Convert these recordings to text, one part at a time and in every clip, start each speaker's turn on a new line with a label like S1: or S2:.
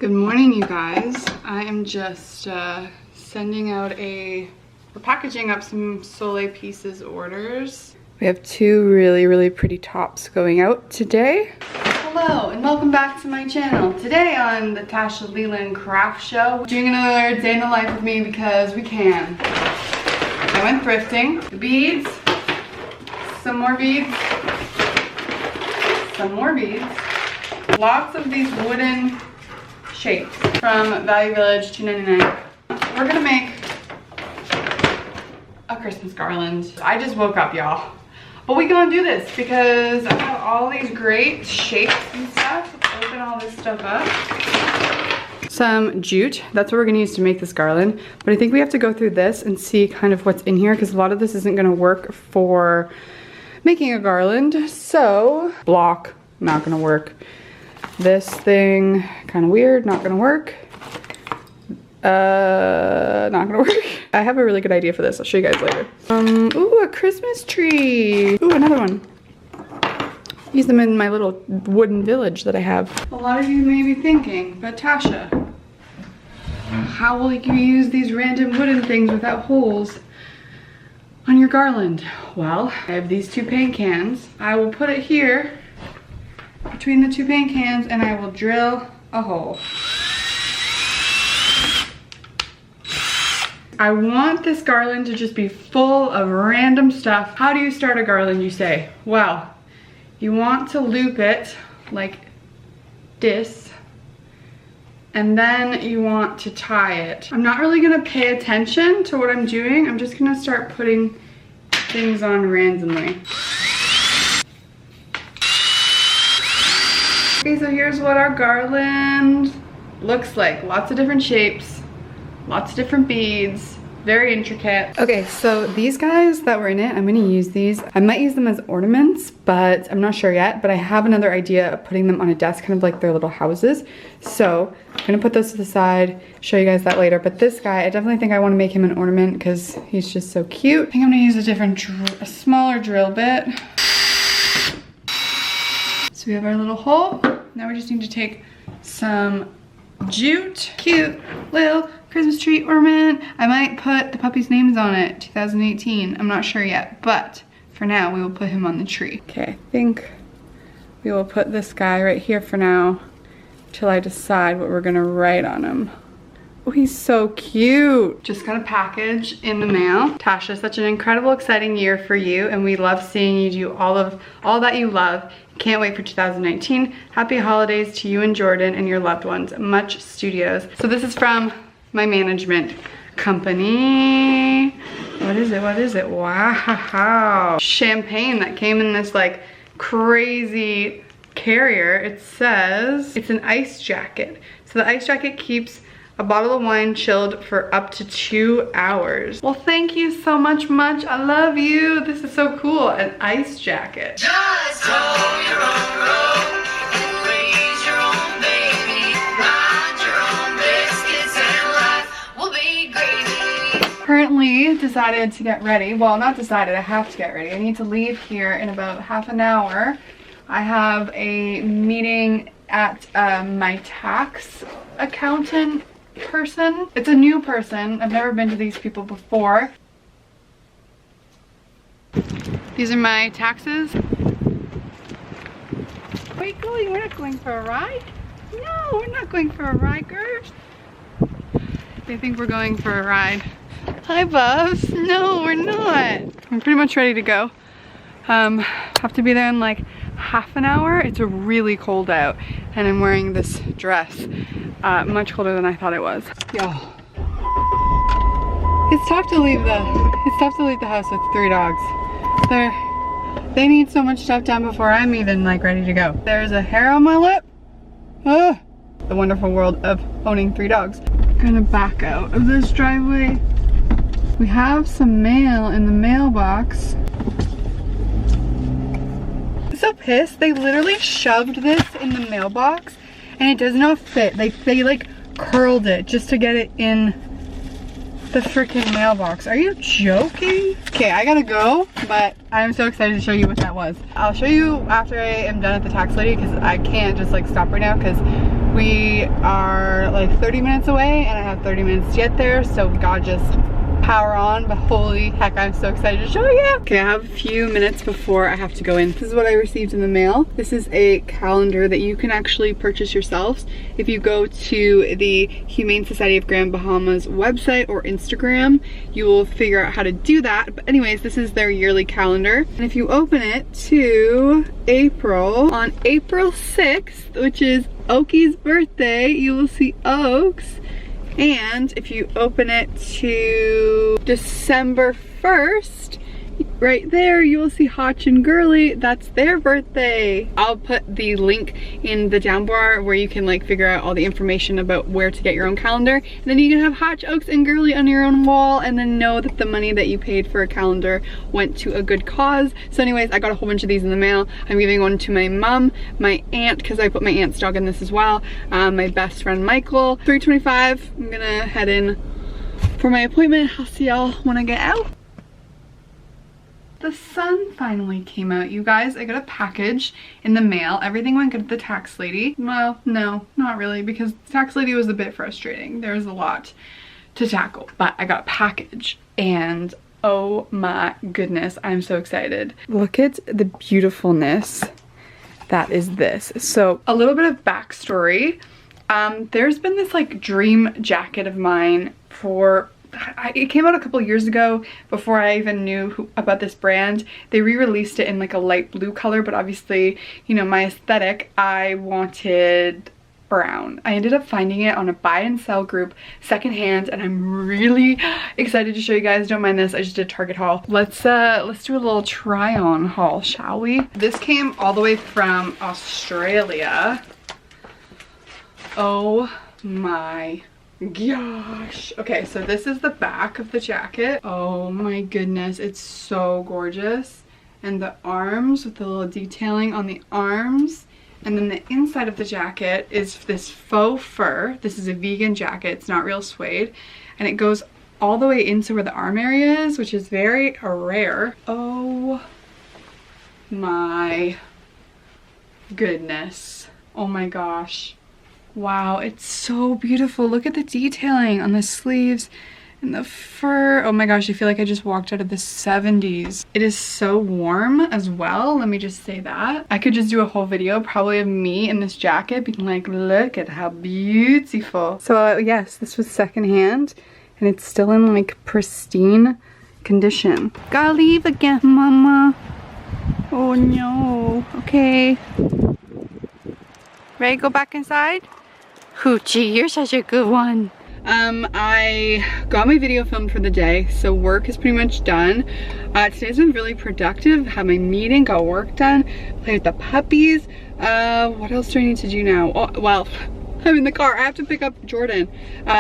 S1: Good morning, you guys. I am just we're packaging up some Soleil Pieces orders. We have two really pretty tops going out today. Hello and welcome back to my channel. Today on the Tasha Leland Craft Show, we're doing another day in the life with me because we can. I went thrifting. The beads, some more beads, lots of these wooden shapes from Value Village, $2.99. We're gonna make a Christmas garland. I just woke up, y'all. But we gonna do this because I have all these great shapes and stuff. Let's open all this stuff up. Some jute, that's what we're gonna use to make this garland. But I think we have to go through this and see kind of what's in here because a lot of this isn't gonna work for making a garland. So, block, not gonna work. This thing, kind of weird, not gonna work. Not gonna work. I have a really good idea for this. I'll show you guys later. Ooh, a Christmas tree. Ooh, another one. Use them in my little wooden village that I have. A lot of you may be thinking, but Tasha, how will you use these random wooden things without holes on your garland? Well, I have these two paint cans. I will put it here between the two paint cans and I will drill a hole. I want this garland to just be full of random stuff. How do you start a garland, you say? Well, you want to loop it like this, and then you want to tie it. I'm not really gonna pay attention to what I'm doing. I'm just gonna start putting things on randomly. Okay, so here's what our garland looks like. Lots of different shapes, lots of different beads, very intricate. Okay, so these guys that were in it, I'm gonna use these. I might use them as ornaments, but I'm not sure yet, but I have another idea of putting them on a desk, kind of like their little houses. So I'm gonna put those to the side, show you guys that later. But this guy, I definitely think I wanna make him an ornament because he's just so cute. I think I'm gonna use a smaller drill bit. So we have our little hole. Now we just need to take some jute, cute little Christmas tree ornament. I might put the puppy's names on it, 2018. I'm not sure yet, but for now we will put him on the tree. Okay, I think we will put this guy right here for now till I decide what we're gonna write on him. Oh, he's so cute. Just got a package in the mail. Tasha, such an incredible, exciting year for you, and we love seeing you do all that you love. Can't wait for 2019. Happy holidays to you and Jordan and your loved ones. Much Studios. So this is from my management company. What is it? What is it? Wow. Champagne that came in this like crazy carrier. It says it's an ice jacket. So the ice jacket keeps a bottle of wine chilled for up to 2 hours. Well, thank you so much. I love you. This is so cool. An ice jacket. Just hold your own road and raise your own baby. Ride your own biscuits and life will be gravy. Currently decided to get ready. Well, not decided, I have to get ready. I need to leave here in about half an hour. I have a meeting at my tax accountant person. It's a new person. I've never been to these people before. These are my taxes. Where are you going? We're not going for a ride. No, we're not going for a ride, girls. They think we're going for a ride. Hi, Bubs. No, we're not. I'm pretty much ready to go. Have to be there in like half an hour. It's really cold out and I'm wearing this dress. Much colder than I thought it was. Y'all, it's tough to leave the house with 3 dogs. They need so much stuff done before I'm even like ready to go. There's a hair on my lip. The wonderful world of owning 3 dogs. I'm gonna back out of this driveway. We have some mail in the mailbox. I'm so pissed. They literally shoved this in the mailbox and it does not fit. They like curled it just to get it in the freaking mailbox. Are you joking? Okay, I gotta go, but I'm so excited to show you what that was. I'll show you after I am done at the tax lady because I can't just like stop right now because we are like 30 minutes away and I have 30 minutes to get there, so we gotta just power on. But holy heck, I'm so excited to show you. Okay, I have a few minutes before I have to go in. This is what I received in the mail. This is a calendar that you can actually purchase yourselves. If you go to the Humane Society of Grand Bahama's website or Instagram, you will figure out how to do that. But anyways, this is their yearly calendar. And if you open it to April, on April 6th, which is Oki's birthday, you will see Oaks. And if you open it to December 1st, right there, you will see Hotch and Girly. That's their birthday. I'll put the link in the down bar where you can like figure out all the information about where to get your own calendar. And then you can have Hotch, Oaks, and Girly on your own wall, and then know that the money that you paid for a calendar went to a good cause. So anyways, I got a whole bunch of these in the mail. I'm giving one to my mom, my aunt, because I put my aunt's dog in this as well, my best friend Michael. 3:25, I'm gonna head in for my appointment. I'll see y'all when I get out. The sun finally came out, you guys. I got a package in the mail. Everything went good to the tax lady. Well, no, not really, because the tax lady was a bit frustrating. There was a lot to tackle, but I got a package and oh my goodness, I'm so excited. Look at the beautifulness that is this. So a little bit of backstory. There's been this like dream jacket of mine for it came out a couple years ago before I even knew about this brand. They re-released it in like a light blue color, but obviously, you know, my aesthetic, I wanted brown. I ended up finding it on a buy and sell group secondhand, and I'm really excited to show you guys. Don't mind this, I just did a Target haul. Let's do a little try on haul, shall we? This came all the way from Australia. Oh my gosh. Okay, so this is the back of the jacket. Oh my goodness, it's so gorgeous. And the arms with the little detailing on the arms. And then the inside of the jacket is this faux fur. This is a vegan jacket, it's not real suede. And it goes all the way into where the arm area is, which is very rare. Oh my goodness. Oh my gosh. Wow, it's so beautiful. Look at the detailing on the sleeves and the fur. Oh my gosh, I feel like I just walked out of the 70s. It is so warm as well, let me just say that. I could just do a whole video probably of me in this jacket being like, look at how beautiful. So yes, this was secondhand and it's still in like pristine condition. Gotta leave again, mama. Oh no. Okay. Ready to go back inside? Hoochie, you're such a good one. I got my video filmed for the day, so work is pretty much done. Today's been really productive. Had my meeting, got work done, played with the puppies. What else do I need to do now? Oh, well, I'm in the car. I have to pick up Jordan.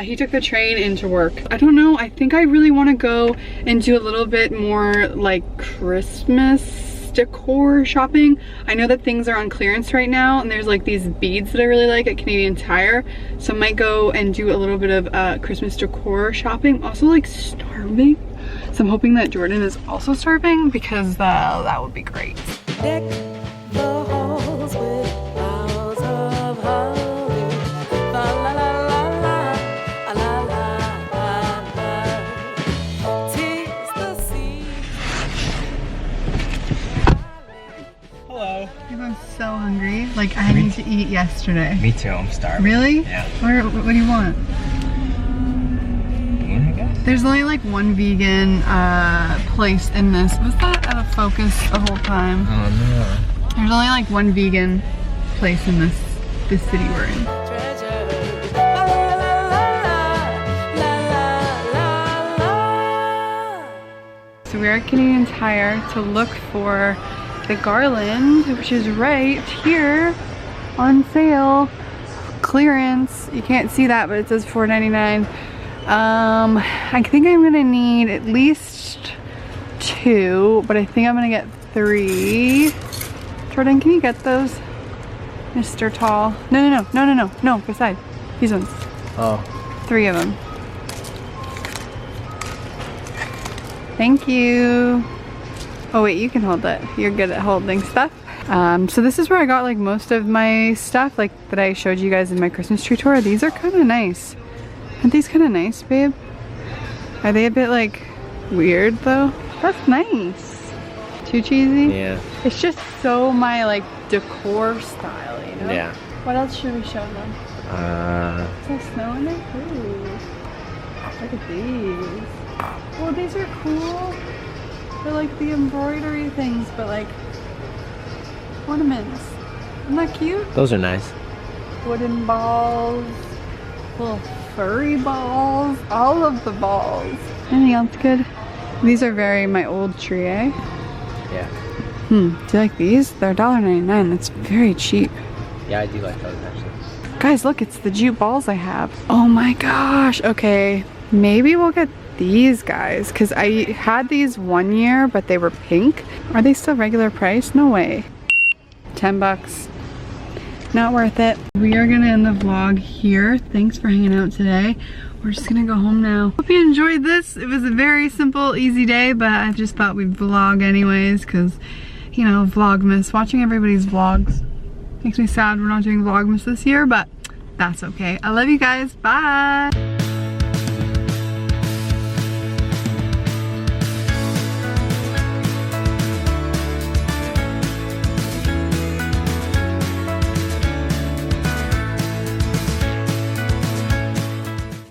S1: He took the train into work. I don't know, I think I really want to go and do a little bit more like Christmas decor shopping. I know that things are on clearance right now, and there's like these beads that I really like at Canadian Tire, so I might go and do a little bit of Christmas decor shopping. I'm also like starving, so I'm hoping that Jordan is also starving, because that would be great. Deck the halls with boughs of holly. La la la la la la la la. Tis the sea. Hello. I'm so hungry. Like, I need to eat yesterday.
S2: Me too, I'm starving.
S1: Really?
S2: Yeah.
S1: What do you want?
S2: I guess.
S1: There's only like one vegan place in this. Was that out of focus the whole time?
S2: Oh no.
S1: There's only like one vegan place in this city we're in. So we're at Canadian Tire to look for the garland, which is right here on sale, clearance. You can't see that, but it says $4.99. I think I'm gonna need at least 2, but I think I'm gonna get 3. Jordan, can you get those, Mr. Tall? No, beside these ones.
S2: Oh.
S1: 3 of them. Thank you. Oh wait, you can hold it. You're good at holding stuff. So this is where I got like most of my stuff, like that I showed you guys in my Christmas tree tour. These are kind of nice. Aren't these kind of nice, babe? Are they a bit like weird though? That's nice. Too cheesy?
S2: Yeah.
S1: It's just so my like decor style, you know?
S2: Yeah.
S1: What else should we show them? Is there snow in there? Ooh. Look at these. Oh, these are cool. They're like the embroidery things, but like ornaments. Isn't that cute?
S2: Those are nice.
S1: Wooden balls, little furry balls, all of the balls. Anything else good? These are very my old tree, eh?
S2: Yeah.
S1: Do you like these? They're $1.99. That's very cheap.
S2: Yeah, I do like those actually.
S1: Guys, look, it's the jute balls I have. Oh my gosh. Okay, maybe we'll get these guys because I had these one year, but they were pink. Are they still regular price? No way. 10 bucks. Not worth it. We are gonna end the vlog here. Thanks for hanging out today. We're just gonna go home now. Hope you enjoyed this. It was a very simple, easy day, but I just thought we'd vlog anyways because, you know, Vlogmas. Watching everybody's vlogs makes me sad we're not doing Vlogmas this year, but that's okay. I love you guys. Bye.